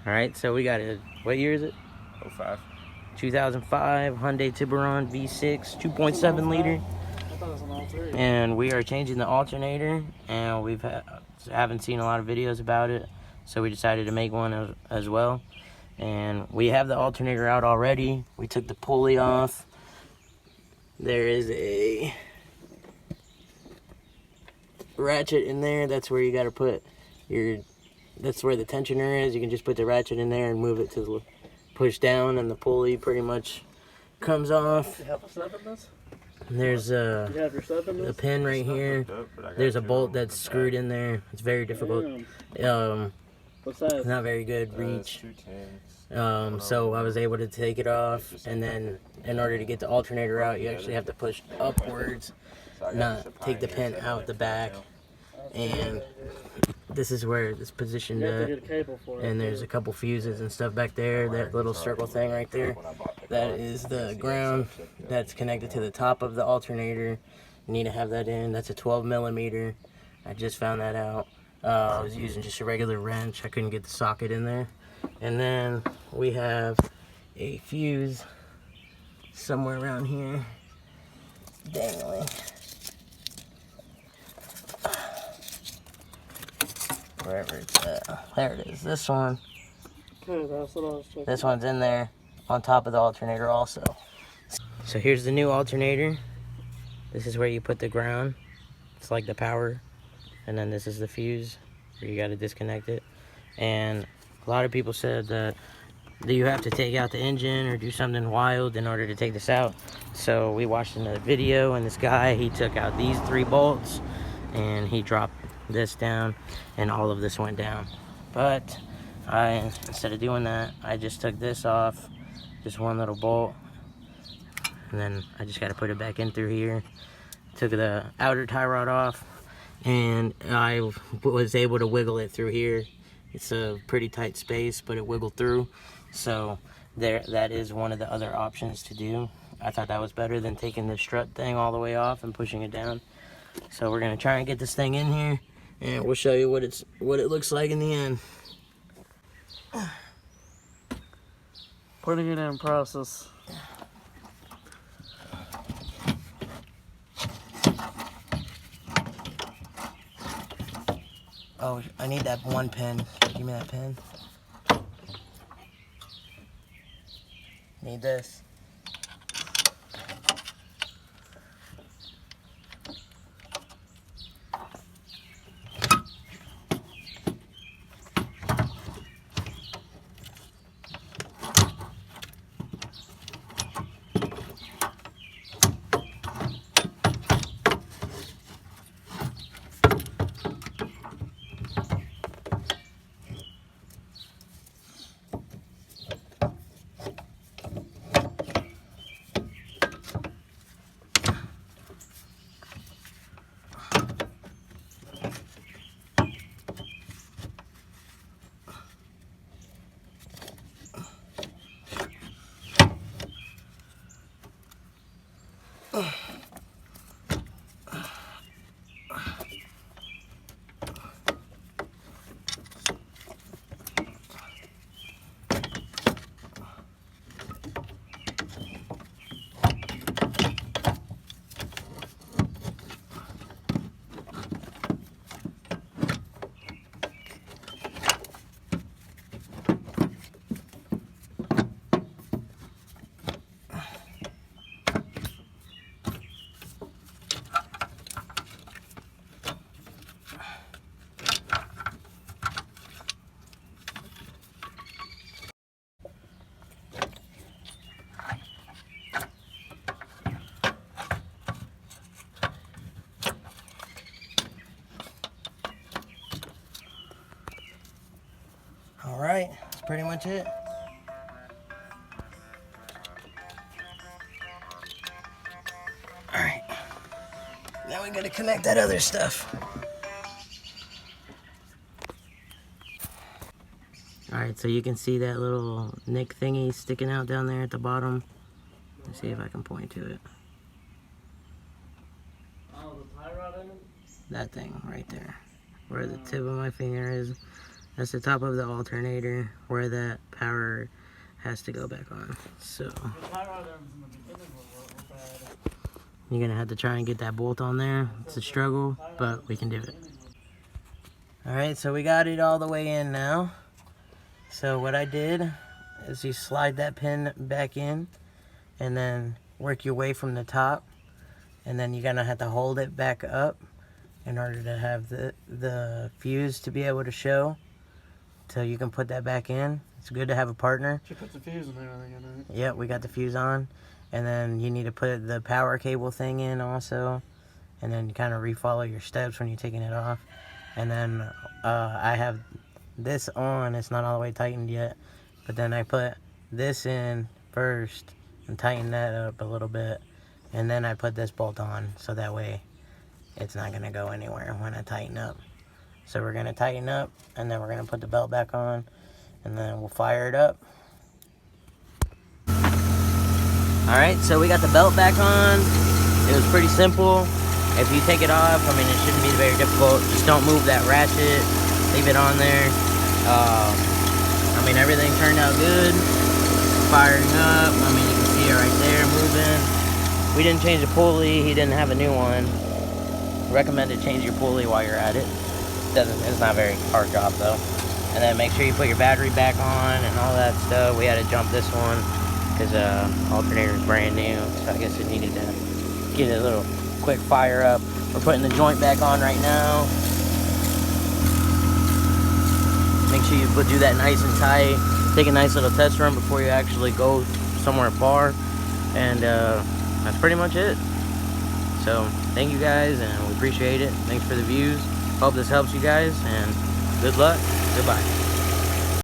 Alright, so we got a, what year is it? 05. 2005 Hyundai Tiburion V6, 2.7 liter. I thought it was an alternator. And we are changing the alternator, and we've haven't seen a lot of videos about it, so we decided to make one as well. And we have the alternator out already. We took the pulley off. There is a ratchet in there. That's where you got to put your, that's where the tensioner is. You can just put the ratchet in there and move it to the push down, and the pulley pretty much comes off. You have a step in this? And there's a pin right here. There's a bolt that's screwed in there. It's very difficult. What's that? Not very good reach. So I was able to take it off, and then in order to get the alternator out, you actually have to push upwards, not take the pin out the back. And this is where it's positioned at. And there's a couple fuses and stuff back there. That little circle thing right there, that is the ground that's connected to the top of the alternator. You need to have that in. That's a 12 millimeter. I just found that out. I was using just a regular wrench. I couldn't get the socket in there. And then we have a fuse somewhere around here dangling. Wherever it's at. There it is. This one. Okay, that's what I was checking. This one's in there on top of the alternator also. So here's the new alternator. This is where you put the ground. It's like the power. And then this is the fuse where you got to disconnect it. And a lot of people said that you have to take out the engine or do something wild in order to take this out. So we watched another video, and this guy, he took out these 3 bolts and he dropped this down, and all of this went down. But instead of doing that, I just took this off, just one little bolt, and then I just got to put it back in through here. Took the outer tie rod off, and I was able to wiggle it through here. It's a pretty tight space, but it wiggled through. So that is one of the other options to do. I thought that was better than taking the strut thing all the way off and pushing it down. So we're gonna try and get this thing in here, and we'll show you what it looks like in the end. Putting it in process. Oh, I need that one pin. Give me that pin. Need this. Alright, that's pretty much it. Alright, now we gotta connect that other stuff. Alright, so you can see that little nick thingy sticking out down there at the bottom. Let's see if I can point to it. Oh, the tie rod in it? That thing right there, where the tip of my finger is. That's the top of the alternator where that power has to go back on. So The power items in the beginning were bad. you're gonna have to try and get that bolt on there. It's a struggle, but we can do it. Alright, so we got it all the way in now. So what I did is you slide that pin back in and then work your way from the top, and then you're gonna have to hold it back up in order to have the fuse to be able to show, so you can put that back in. It's good to have a partner. She put the fuse and everything in it. Yep, we got the fuse on, and then you need to put the power cable thing in also, and then kind of refollow your steps when you're taking it off. And then I have this on, it's not all the way tightened yet, but then I put this in first and tighten that up a little bit, and then I put this bolt on, so that way it's not gonna go anywhere when I tighten up. So we're gonna tighten up, and then we're gonna put the belt back on, and then we'll fire it up. Alright, so we got the belt back on. It was pretty simple. If you take it off, I mean, it shouldn't be very difficult. Just don't move that ratchet. Leave it on there. I mean, everything turned out good. Firing up. I mean, you can see it right there moving. We didn't change the pulley. He didn't have a new one. Recommend to change your pulley while you're at it. It's not a very hard job though. And then make sure you put your battery back on and all that stuff. We had to jump this one because alternator is brand new, so I guess it needed to get a little quick fire up. We're putting the joint back on right now. Make sure you do that nice and tight. Take a nice little test run before you actually go somewhere far. And that's pretty much it. So thank you guys, and we appreciate it. Thanks for the views. Hope this helps you guys, and good luck. Goodbye.